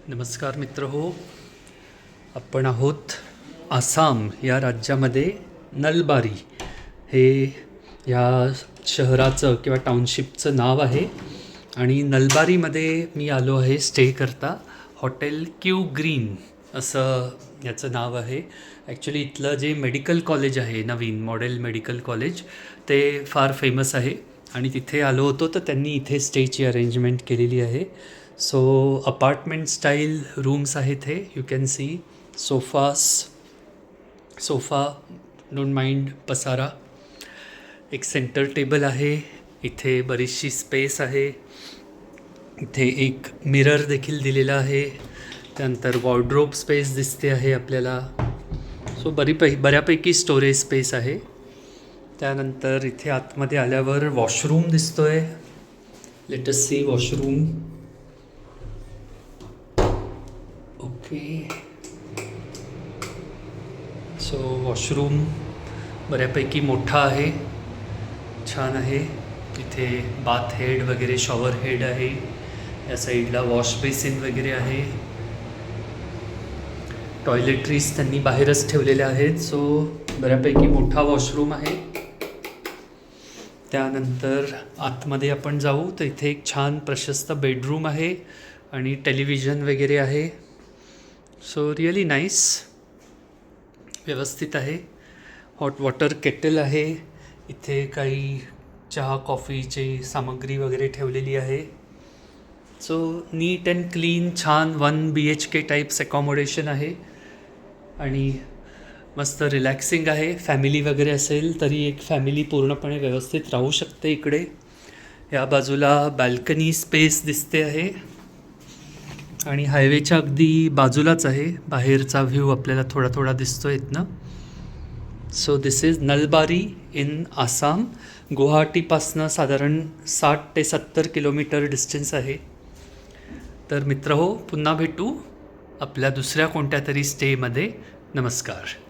नमस्कार मित्र हो. आपण आहोत आसाम या राज्यामध्ये नलबारी हे या शहराचं किंवा टाउनशिपचं नाव आहे. आणि नलबारीमध्ये मी आलो आहे स्टे करता. हॉटेल क्यू ग्रीन असं याचं नाव आहे. ॲक्च्युली इथलं जे मेडिकल कॉलेज आहे, नवीन मॉडेल मेडिकल कॉलेज, ते फार फेमस आहे आणि तिथे आलो होतो तर त्यांनी इथे स्टेची अरेंजमेंट केलेली आहे. सो अपार्टमेंट स्टाईल रूम्स आहेत हे. You can see sofa don't mind पसारा. एक सेंटर टेबल आहे. इथे बरीचशी स्पेस आहे. इथे एक मिरर देखील दिलेला आहे. त्यानंतर वॉर्ड्रोब स्पेस दिसते आहे आपल्याला. सो बऱ्यापैकी स्टोरेज स्पेस आहे. त्यानंतर इथे आतमध्ये आल्यावर वॉशरूम दिसतोय. Let us see washroom. Okay, so washroom बऱ्यापैकी मोठा आहे, छान आहे. इथे बाथ हेड वगैरे, शॉवर हेड आहे. या साईडला वॉश बेसिन वगैरे आहे. टॉयलेटरीज त्यांनी बाहेरच ठेवलेल्या आहेत. सो बऱ्यापैकी मोठा वॉशरूम आहे. त्यानंतर आतमध्ये आपण जाऊ तर इथे एक छान प्रशस्त बेडरूम आहे आणि टेलिव्हिजन वगैरे आहे. सो रिअली नाईस, व्यवस्थित आहे. हॉट वॉटर केटल आहे. इथे काही चहा कॉफीची सामग्री वगैरे ठेवलेली आहे. सो नीट अँड क्लीन, छान 1 BHK टाईप्स अकॉमोडेशन आहे आणि मस्त रिलॅक्सिंग आहे. फॅमिली वगैरे असेल तरी एक फॅमिली पूर्णपणे व्यवस्थित राहू शकते इकडे. या बाजूला बाल्कनी स्पेस दिसते आहे आणि हायवेच्या अगदी बाजूलाच आहे. बाहेरचा व्ह्यू आपल्याला थोडा थोडा दिसतो इथनं. So this is Nalbari in Assam. गुवाहाटीपासनं साधारण 60 ते 70 किलोमीटर डिस्टन्स आहे. तर मित्र हो, पुन्हा भेटू आपल्या दुसऱ्या कोणत्या तरी स्टेमध्ये. नमस्कार.